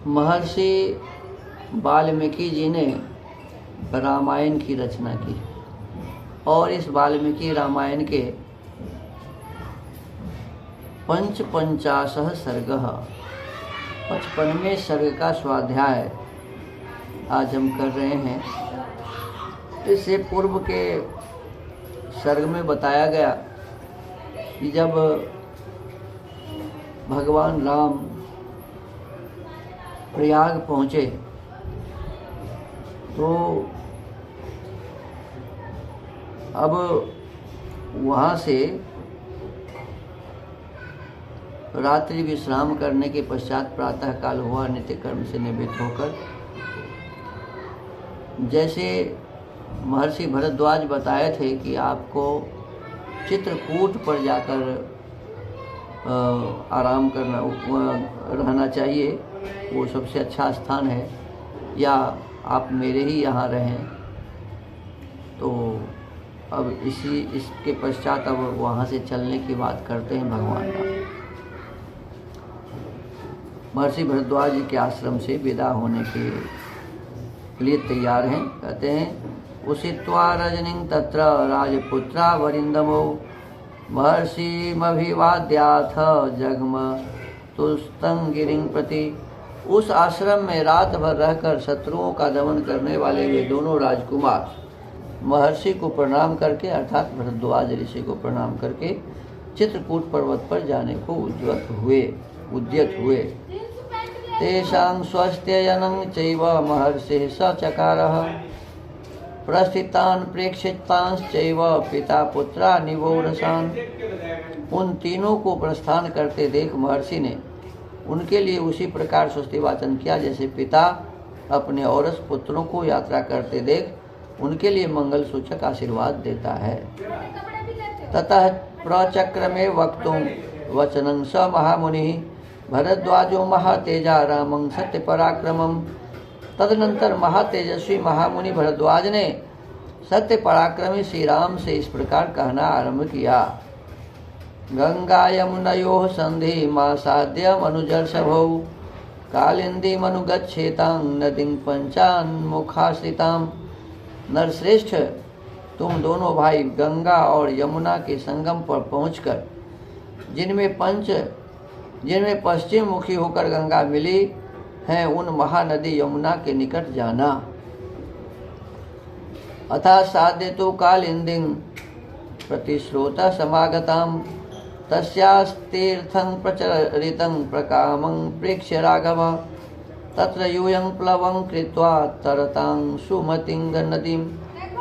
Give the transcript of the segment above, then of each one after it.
महर्षि वाल्मीकि जी ने रामायण की रचना की और इस वाल्मीकि रामायण के 55 सर्ग 55वें सर्ग का स्वाध्याय आज हम कर रहे हैं। इससे पूर्व के सर्ग में बताया गया कि जब भगवान राम प्रयाग पहुँचे तो अब वहाँ से रात्रि विश्राम करने के पश्चात प्रातः काल हुआ। नित्य कर्म से निवृत्त होकर जैसे महर्षि भरद्वाज बताए थे कि आपको चित्रकूट पर जाकर आराम करना रहना चाहिए, वो सबसे अच्छा स्थान है, या आप मेरे ही यहाँ रहें। तो अब इसके पश्चात अब वहाँ से चलने की बात करते हैं। भगवान राम महर्षि भरद्वाज जी के आश्रम से विदा होने के लिए तैयार हैं। कहते हैं उषित्वा रजनीं तत्र राजपुत्रा वरिंदमो महर्षिमभिवाद्याथ जगम तुस्तं गिरिं प्रति। उस आश्रम में रात भर रहकर शत्रुओं का दमन करने वाले वे दोनों राजकुमार महर्षि को प्रणाम करके अर्थात भरद्वाज ऋषि को प्रणाम करके चित्रकूट पर्वत पर जाने को उद्यत हुए। तेषां स्वस्त्ययनं चैव महर्षिः स चकारः प्रस्थितान् प्रेक्षितांश्चैव पिता पुत्रा निवोरसान्। उन तीनों को प्रस्थान करते देख महर्षि ने उनके लिए उसी प्रकार स्वस्तिवाचन किया जैसे पिता अपने औरस पुत्रों को यात्रा करते देख उनके लिए मंगल सूचक आशीर्वाद देता है। ततः प्रचक्रमे वक्तुं वचनं स महामुनिः भरद्वाजो महातेजा रामं सत्य पराक्रमम्। तदनंतर महातेजस्वी महामुनि भरद्वाज ने सत्य पराक्रमी श्री राम से इस प्रकार कहना आरंभ किया। गंगा यमुनयोः संधि मासाद्य मनुजर्षभौ कालिंदी मनुगच्छेतां नदीं पंचान्मुखाश्रितां। नरश्रेष्ठ, तुम दोनों भाई गंगा और यमुना के संगम पर पहुंचकर जिनमें पश्चिम मुखी होकर गंगा मिली है उन महानदी यमुना के निकट जाना। अथा साध्य तो कालिंदीं प्रतिश्रोता समागतां तस्यास्तीर्थं प्रचरितं प्रकामं प्रेक्ष्य राघव तत्र यूयं प्लवं कृत्वा तरतां सुमतिं नदीं।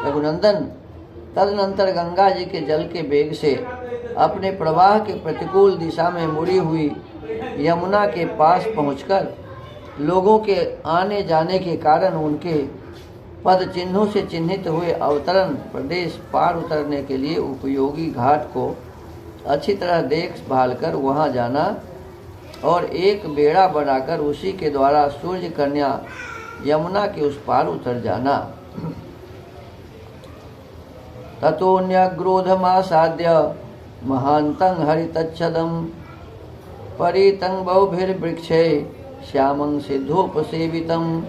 रघुनंदन, तदनंतर गंगा जी के जल के वेग से अपने प्रवाह के प्रतिकूल दिशा में मुड़ी हुई यमुना के पास पहुंचकर लोगों के आने जाने के कारण उनके पद चिन्हों से चिन्हित हुए अवतरण प्रदेश पार उतरने के लिए उपयोगी घाट को अच्छी तरह देखभाल कर वहां जाना और एक बेड़ा बनाकर उसी के द्वारा सूर्य कन्या यमुना के उस पार उतर जाना। ततोऽन्यग्रोधमासाद्य महान्तं हरितच्छदं परितं बहुभिर्वृक्षे श्यामं सिद्धोपसेवितं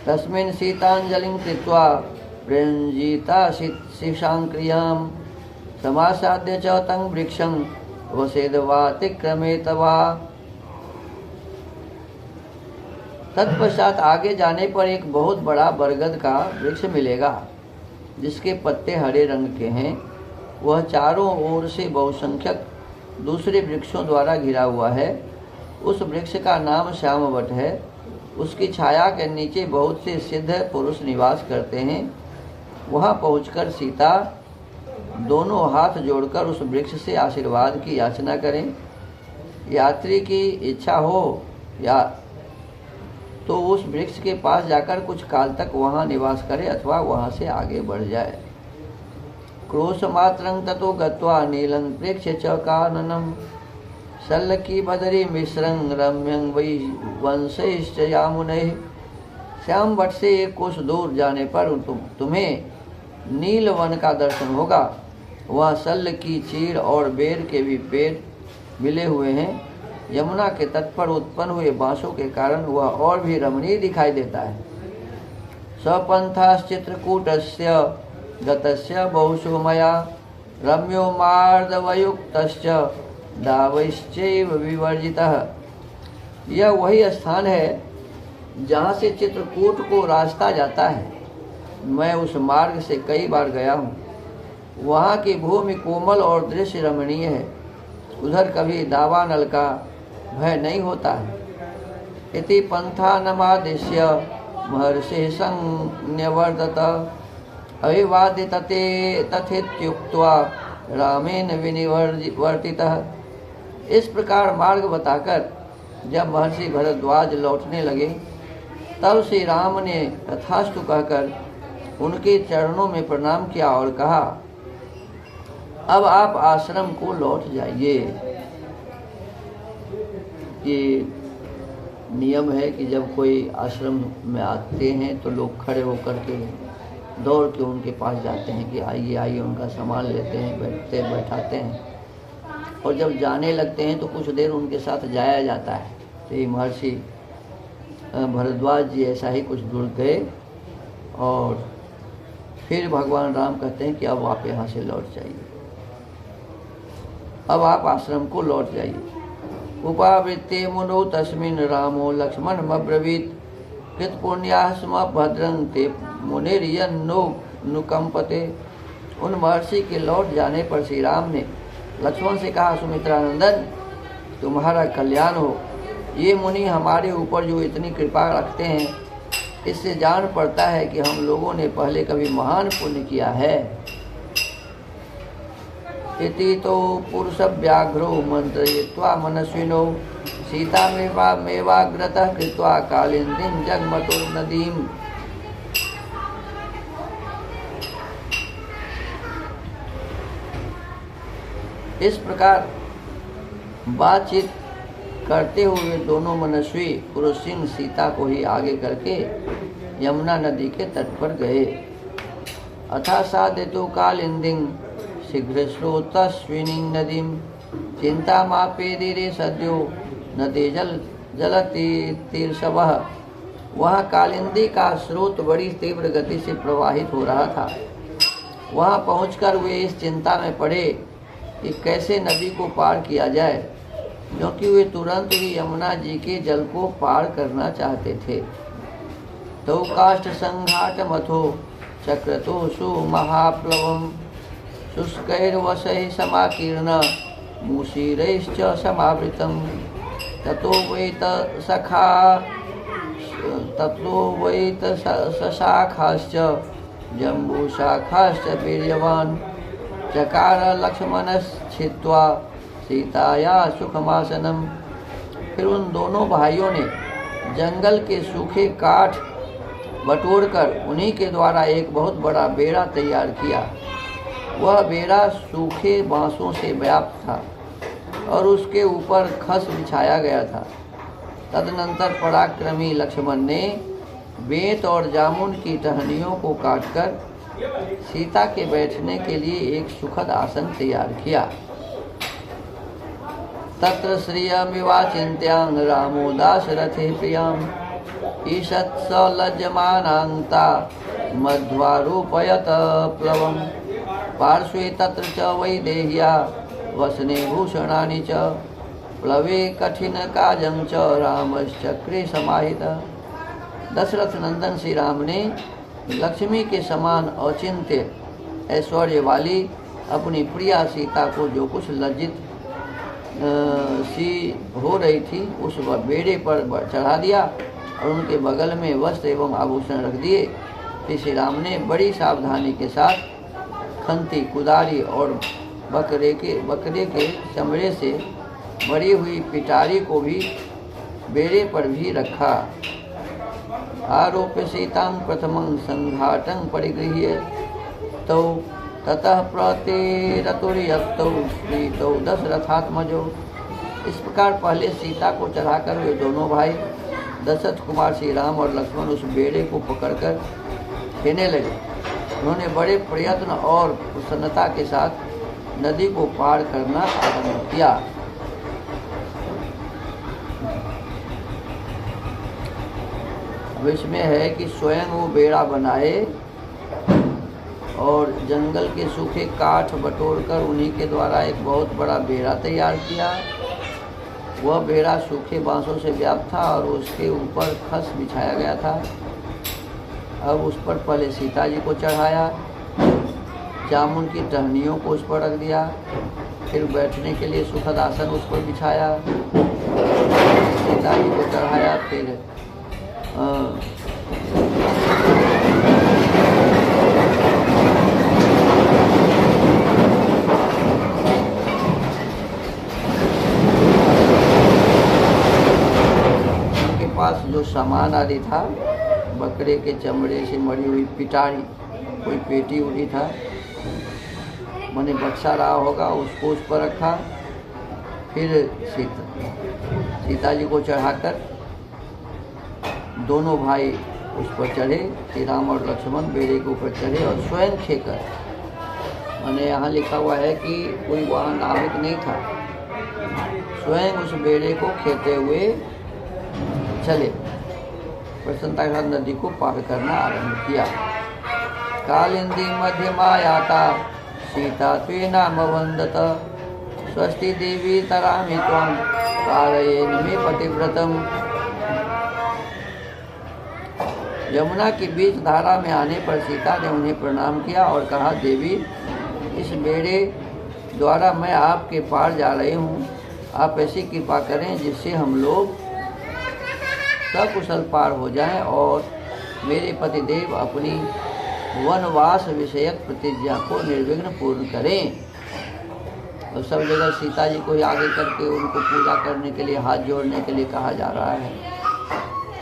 तस्मिन् सीताञ्जलिं कृत्वा प्रञ्जिता शिशांक्रियां समासाद्य च तं वृक्षं वसेदवातिक्रमेत वा। तत्पश्चात आगे जाने पर एक बहुत बड़ा बरगद का वृक्ष मिलेगा जिसके पत्ते हरे रंग के हैं। वह चारों ओर से बहुसंख्यक दूसरे वृक्षों द्वारा घिरा हुआ है। उस वृक्ष का नाम श्यामवट है। उसकी छाया के नीचे बहुत से सिद्ध पुरुष निवास करते हैं। वहां पहुंचकर सीता दोनों हाथ जोड़कर उस वृक्ष से आशीर्वाद की याचना करें। यात्री की इच्छा हो या तो उस वृक्ष के पास जाकर कुछ काल तक वहां निवास करे अथवा वहां से आगे बढ़ जाए। क्रोशमात्रं ततो गत्वा नीलं प्रेक्ष्य च काननं शल्की बदरी मिश्रं रम्यं वै वंशैश्च यामुनैः। श्याम वट से एक कोस दूर जाने पर तुम्हें नील वन का दर्शन होगा। वहाँ सल की चीड़ और बेर के भी पेड़ मिले हुए हैं। यमुना के तट पर उत्पन्न हुए बांसों के कारण वह और भी रमणीय दिखाई देता है। स्वपन्थाश्चित्रकूटस्य गतस्य बहुशो मया रम्यो मार्दवयुक्तश्च दावैश्चैव विवर्जितः। यह वही स्थान है जहाँ से चित्रकूट को रास्ता जाता है। मैं उस मार्ग से कई बार गया हूँ। वहाँ की भूमि कोमल और दृश्य रमणीय है। उधर कभी दावानल का भय नहीं होता है। इति पंथानमादिश्य महर्षिः संन्यवर्तत अभिवादितते तथेत्युक्त्वा रामेण विनिवर्तितः। इस प्रकार मार्ग बताकर जब महर्षि भरद्वाज लौटने लगे तब श्री राम ने तथास्तु कहकर उनके चरणों में प्रणाम किया और कहा, अब आप आश्रम को लौट जाइए। ये नियम है कि जब कोई आश्रम में आते हैं तो लोग खड़े होकर के दौड़ के उनके पास जाते हैं कि आइए आइए, उनका सामान लेते हैं, बैठाते हैं और जब जाने लगते हैं तो कुछ देर उनके साथ जाया जाता है। तो ये महर्षि भरद्वाज जी ऐसा ही कुछ दूर गए और फिर भगवान राम कहते हैं कि अब आप यहाँ से लौट जाइए, अब आप आश्रम को लौट जाइए। उपावृत्ते मुनो तस्मिन् रामो लक्ष्मण मब्रवीत कृत पुण्याः स्म भद्रं ते मुनिर्यन्नो नुकंपते। उन महर्षि के लौट जाने पर श्री राम ने लक्ष्मण से कहा, सुमित्रानंदन तुम्हारा कल्याण हो। ये मुनि हमारे ऊपर जो इतनी कृपा रखते हैं, इससे जान पड़ता है कि हम लोगों ने पहले कभी महान पुण्य किया है। इति तो पुरुष व्याघ्रो मंत्रयित्वा मनस्विनो सीता मेवाग्रतः कृत्वा कालिंदीं जगमतुर्नदीम्। इस प्रकार बातचीत करते हुए दोनों मनस्वी पुरुष सिंह सीता को ही आगे करके यमुना नदी के तट पर गए। अथा साधितो कालिंदीं शीघ्र स्रोतस्विनी नदीं चिंतामापेदिरे सद्यो नदी जलतीर्षवः। वहाँ कालिंदी का स्रोत बड़ी तीव्र गति से प्रवाहित हो रहा था। वहाँ पहुंचकर वे इस चिंता में पड़े कि कैसे नदी को पार किया जाए, क्योंकि वे तुरंत ही यमुना जी के जल को पार करना चाहते थे। तो काष्ठ संघाट मथो चक्रतो सुमहाप्लवम् शुष्कैर्वशैः समाकीर्ण मूषिरैश्च समावृतम्। ततो वैत सशाखाश्च जम्बूशाखाश्च वीर्यवान् चकार लक्ष्मणश्छित्वा सीताया सुखमासनम। फिर उन दोनों भाइयों ने जंगल के सूखे काठ बटोरकर उन्हीं के द्वारा एक बहुत बड़ा बेड़ा तैयार किया। वह बेड़ा सूखे बांसों से व्याप्त था और उसके ऊपर खस बिछाया गया था। तदनंतर पराक्रमी लक्ष्मण ने बेंत और जामुन की टहनियों को काटकर सीता के बैठने के लिए एक सुखद आसन तैयार किया। तत्र श्रियमिवाचिन्त्यां रामो दाशरथे प्रियाम् ईषत् स लज्जमानान्ता मध्वारूपयत प्लवम्। पार्श्वे तत्र च वैदेह्या वसने भूषणानि च प्लवे कठिन काजं च रामश्चक्रे समाहितः। दशरथ नंदन श्री राम ने लक्ष्मी के समान औचित्य ऐश्वर्य वाली अपनी प्रिया सीता को जो कुछ लज्जित सी हो रही थी उस बेड़े पर चढ़ा दिया और उनके बगल में वस्त्र एवं आभूषण रख दिए। फिर श्री राम ने बड़ी सावधानी के साथ खंती, कुदारी और बकरे के चमड़े से बड़ी हुई पिटारी को भी बेड़े पर भी रखा। आरोप्य सीतां प्रथमं संघाटं परिगृह्य तौ ततः प्रतेरतुर्यक्तौ प्रीतौ दशरथात्मजो। इस प्रकार पहले सीता को चढ़ाकर वे दोनों भाई दशरथ कुमार श्री राम और लक्ष्मण उस बेड़े को पकड़कर खेने लगे। उन्होंने बड़े प्रयत्न और प्रसन्नता के साथ नदी को पार करना आरंभ किया। इसमें है कि स्वयं वो बेड़ा बनाए और जंगल के सूखे काठ बटोरकर उन्हीं के द्वारा एक बहुत बड़ा बेड़ा तैयार किया। वह बेड़ा सूखे बांसों से व्याप्त था और उसके ऊपर खस बिछाया गया था। अब उस पर पहले सीता जी को चढ़ाया, जामुन की टहनियों को उस पर रख दिया, फिर बैठने के लिए सुखद आसन उस पर बिछाया, सीता जी को चढ़ाया, फिर उनके पास जो सामान आदि था, बकरे के चमड़े से मड़ी हुई पिटारी, कोई पेटी उड़ी था, मैंने बक्सा रहा होगा, उसको उस पर रखा। फिर सीता जी को चढ़ाकर दोनों भाई उस पर चढ़े, श्री राम और लक्ष्मण बेड़े के ऊपर चढ़े और स्वयं खेकर, मैंने यहाँ लिखा हुआ है कि कोई वहाँ नाविक नहीं था, स्वयं उस बेड़े को खेते हुए चले, प्रसन्नता के साथ नदी को पार करना आरंभ किया। कालिंदी मध्यमायाता सीता त्वेनाम वंदत स्वस्ति देवी तरामि त्वं कारयेन मे पतिव्रतम। यमुना के बीच धारा में आने पर सीता ने उन्हें प्रणाम किया और कहा, देवी, इस बेड़े द्वारा मैं आपके पार जा रही हूँ, आप ऐसी कृपा करें जिससे हम लोग सकुशल पार हो जाएं और मेरे पतिदेव अपनी वनवास विषयक प्रतिज्ञा को निर्विघ्न पूर्ण करें। और सब जगह सीता जी को आगे करके उनको पूजा करने के लिए, हाथ जोड़ने के लिए कहा जा रहा है।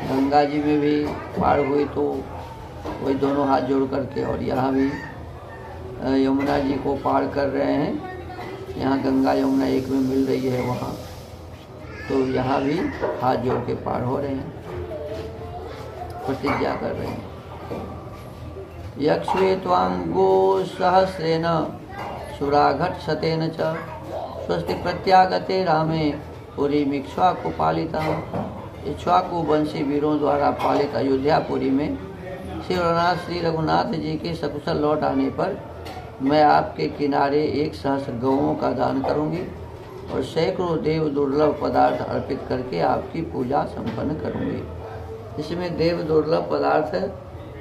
गंगा जी में भी पार हुई तो वही दोनों हाथ जोड़ करके, और यहाँ भी यमुना जी को पार कर रहे हैं। यहाँ गंगा यमुना एक में मिल रही है वहाँ, तो यहाँ भी हाथ जोड़ के पार हो रहे हैं, प्रतिज्ञा कर रहे हैं। यक्ष्वे त्वांगो सहस्रेण सुराघट सतेन च स्वस्ति प्रत्यागते रामे पुरी मिक्ष्वाकु पालिता। इक्ष्वाकु वंशी वीरों द्वारा पालित अयोध्यापुरी में श्री रघुनाथ जी के सकुशल लौट आने पर मैं आपके किनारे 1,000 गौओं का दान करूंगी और सैकड़ों देव दुर्लभ पदार्थ अर्पित करके आपकी पूजा संपन्न करूंगी। इसमें देव दुर्लभ पदार्थ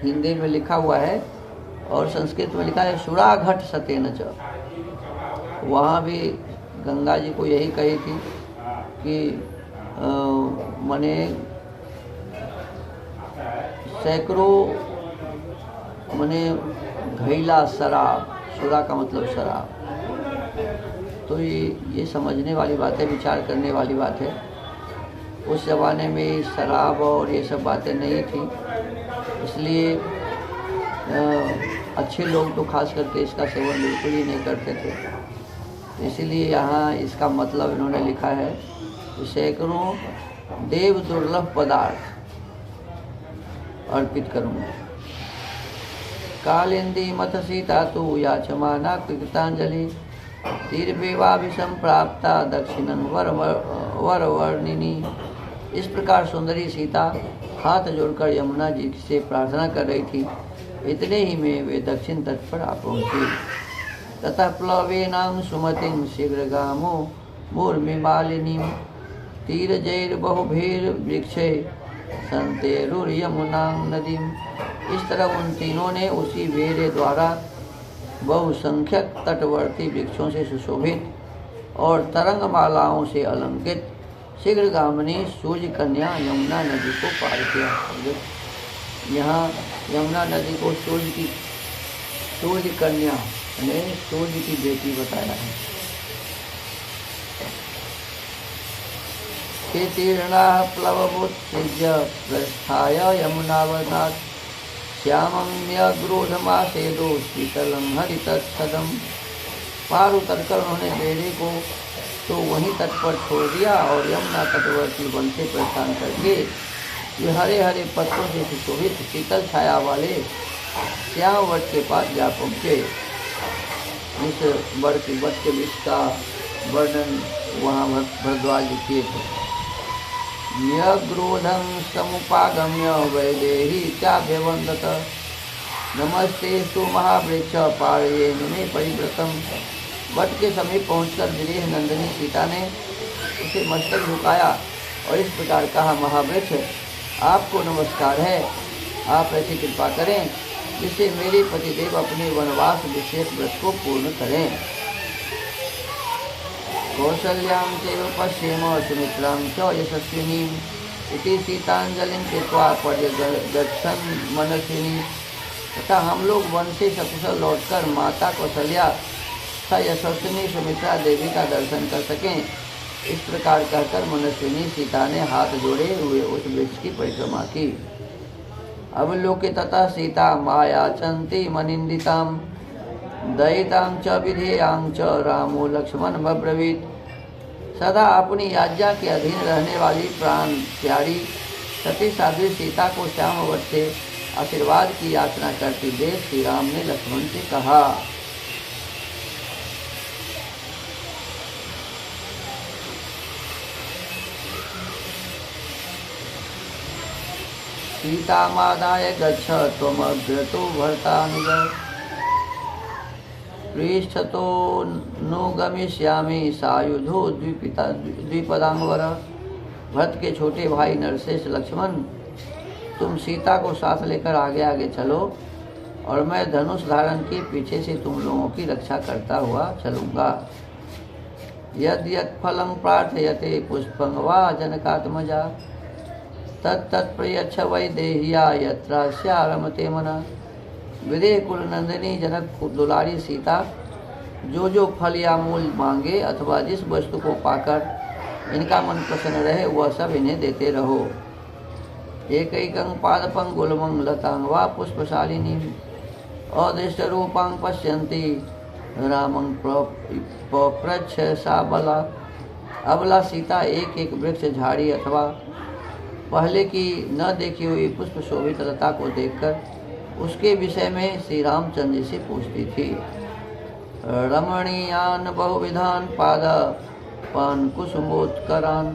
हिंदी में लिखा हुआ है और संस्कृत में लिखा है सुराघट सतेन च। वहाँ भी गंगा जी को यही कही थी कि मने सैकड़ों मने घैला शराब, सुरा का मतलब शराब। तो ये समझने वाली बात है, विचार करने वाली बात है। उस ज़माने में शराब और ये सब बातें नहीं थी, इसलिए अच्छे लोग तो खास करके इसका सेवन बिल्कुल ही नहीं करते थे। इसीलिए यहाँ इसका मतलब इन्होंने लिखा है कि सैकड़ों देव दुर्लभ पदार्थ अर्पित करूँगा। कालिंदी मथ सीता तो याचमाना कृतांजलि तीर्वेवाभिसंप्राप्ता दक्षिणं वरवर्णिनी। इस प्रकार सुंदरी सीता हाथ जोड़कर यमुना जी से प्रार्थना कर रही थी। इतने ही में वे दक्षिण तट पर आ पहुँची। ततः प्लवेनां सुमतिं शीघ्रगामो मूर्मिमालिनीं तीरजैर्बहुभैर् वृक्षे संतेरुर्यमुनां नदीं। इस तरह उन तीनों ने उसी बेड़े द्वारा बहुसंख्यक तटवर्ती वृक्षों से सुशोभित और तरंगमालाओं से अलंकृत शीघ्रगामिनी सूर्य कन्या यमुना नदी को पार किया। यहाँ यमुना नदी को सूर्य कन्या ने सूर्य की बेटी बताया है। तीर्णा प्लवमुत्सृज्य प्रस्थाय यमुनावनात् श्यामम्यग्रोधमासेदो शीतलं हरितच्छदं। पार उतरकर उन्होंने बेड़े को तो वहीं तट पर छोड़ दिया और यमुना तटवर्ती वन से प्रस्थान करके वे हरे हरे पत्तों से सुशोभित शीतल छाया वाले श्याम वट के पास जा पहुँचे। इस वट के वृक्ष का वर्णन वहाँ भरद्वाज किए थे। न्यग्रोधं समुपागम्य वैदेही चाभ्यवन्दत। नमस्तेस्तु महावृक्ष पारयेन मे परिव्रतम। वट के समीप पहुंचकर विदेह नंदिनी सीता ने उसे मस्तक झुकाया और इस प्रकार कहा, महावृक्ष आपको नमस्कार है, आप ऐसी कृपा करें जिससे मेरे पतिदेव अपने वनवास विशेष व्रत को पूर्ण करें। कौसल्यां चैव पश्येम सुमित्रां च यशस्विनीं इति सीतांजलिं कृत्वा पर्यगच्छन् मनस्विनी। तथा हम लोग वन से सकुशल लौटकर माता कौशल्या तथा यशस्विनी सुमित्रा देवी का दर्शन कर सकें, इस प्रकार कहकर मनस्विनी सीता ने हाथ जोड़े हुए उस वृक्ष की परिक्रमा की। अवलोके तथा सीता मायाचन्ति मनिन्दितां दयितां च विधेयां च रामो लक्ष्मण बब्रवीत। सदा अपनी आज्ञा के अधीन रहने वाली प्राण प्यारी सती साध्वी सीता को श्यामवत से आशीर्वाद की याचना करती देख श्री राम ने लक्ष्मण से कहा, सीतामादाय गच्छ त्वमग्रतो भर्तानुज पृष्ठतो नो गमिष्यामि सायुधो द्विपदांगवर। भरत के छोटे भाई नरश्रेष्ठ लक्ष्मण, तुम सीता को साथ लेकर आगे आगे चलो और मैं धनुष धारण के पीछे से तुम लोगों की रक्षा करता हुआ चलूँगा। यद यद फलं प्रार्थयते पुष्पं वा जनकात्मजा तत्तत्प्रयच्छ वैदेह्या यत्रास्या रमते मना। विदेह कुल नंदिनी जनक दुलारी सीता जो फल या मूल मांगे अथवा जिस वस्तु को पाकर इनका मन प्रसन्न रहे वह सब इन्हें देते रहो। एकैकं पादपं गुल्मं लतां वा पुष्पशालिनीं अदृष्टरूपां पश्यन्ति रामं पप्रच्छ सा बला। अबला सीता एक एक वृक्ष झाड़ी अथवा पहले की न देखी हुई पुष्प शोभित लता को देखकर उसके विषय में श्री रामचंद्र जी से पूछती थी। रमणीयान बहुविधान पाद पान कुसुमोत्करान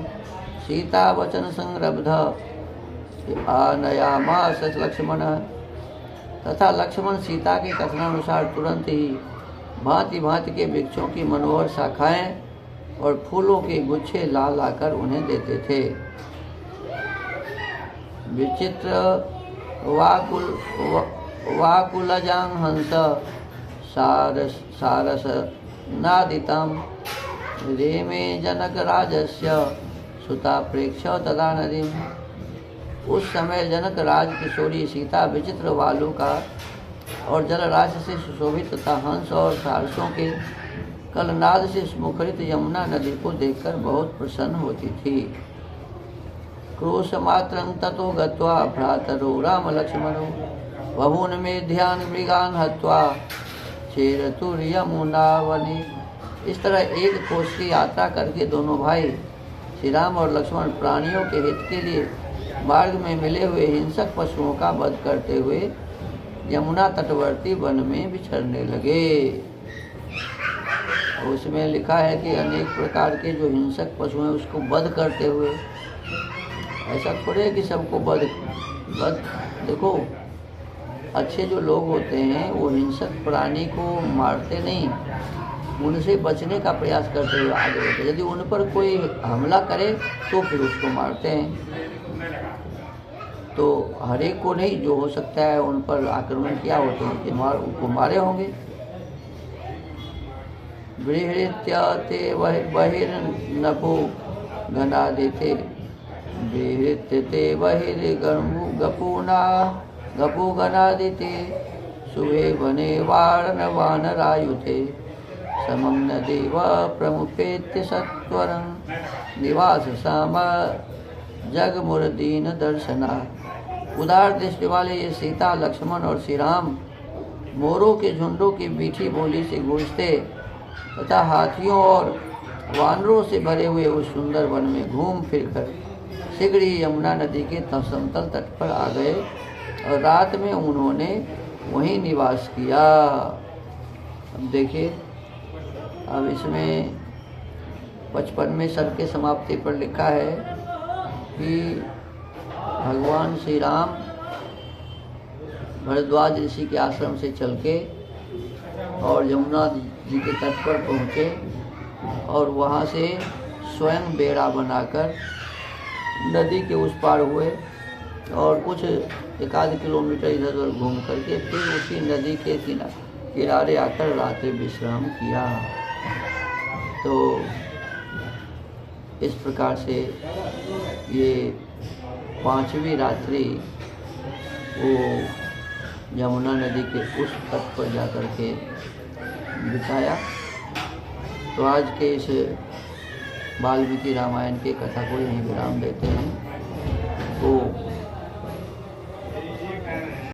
सीता वचन संरब्ध आनयामास लक्ष्मण। तथा लक्ष्मण सीता के कथनानुसार तुरंत ही भांति भांति के वृक्षों की मनोहर शाखाएं और फूलों के गुच्छे ला लाकर उन्हें देते थे। विचित्र वाकुलजां हंस सारस नादितं रेमे जनक राजस्य सुता प्रेक्ष तदा नदीम। उस समय जनक राज किशोरी सीता विचित्र वालु का और जलराशि से सुशोभित तथा हंस और सारसों के कलनाद से मुखरित यमुना नदी को देखकर बहुत प्रसन्न होती थी। क्रोशमात्रं ततो गत्वा भ्रातरो राम लक्ष्मणो बहून् मेध्यान् मृगान् हत्वा चेरतुर्यमुना वने। इस तरह एक कोस की यात्रा करके दोनों भाई श्री राम और लक्ष्मण प्राणियों के हित के लिए मार्ग में मिले हुए हिंसक पशुओं का वध करते हुए यमुना तटवर्ती वन में विचरने लगे। उसमें लिखा है कि अनेक प्रकार के जो हिंसक पशु हैं उसको वध करते हुए, ऐसा थोड़े है कि सबको वध देखो, अच्छे जो लोग होते हैं वो हिंसक प्राणी को मारते नहीं, उनसे बचने का प्रयास करते हुए आगे बढ़ते। यदि उन पर कोई हमला करे तो फिर उसको मारते हैं। तो हर एक को नहीं, जो हो सकता है उन पर आक्रमण किया हो तो उनको मारे होंगे। बृहृत्य ते बहिर्नभो गणादिते बृहृत्य ते गपू गणादिते शुभे वने वानरायुते समं नदेव प्रमुपेत्य सत्वरं निवास साम जगमुरदीन दर्शना। उदार दृष्टि वाले ये सीता, लक्ष्मण और श्री राम मोरों के झुंडों की मीठी बोली से गूंजते तथा हाथियों और वानरों से भरे हुए उस सुंदर वन में घूम फिरकर शीघ्र ही यमुना नदी के समतल तट पर आ गए और रात में उन्होंने वहीं निवास किया। अब देखिए, अब इसमें 55वें सर्ग के समाप्ति पर लिखा है कि भगवान श्री राम भरद्वाज ऋषि के आश्रम से चल के और यमुना जी के तट पर पहुँचे और वहाँ से स्वयं बेड़ा बनाकर नदी के उस पार हुए और कुछ 1-8 किलोमीटर इधर उधर घूम करके फिर उसी नदी के किनारे आकर रात्रि विश्राम किया। तो इस प्रकार से ये 5वीं रात्रि वो यमुना नदी के उस तट पर जाकर के बिताया। तो आज के इस वाल्मीकि रामायण के कथा को यहीं विराम देते हैं। तो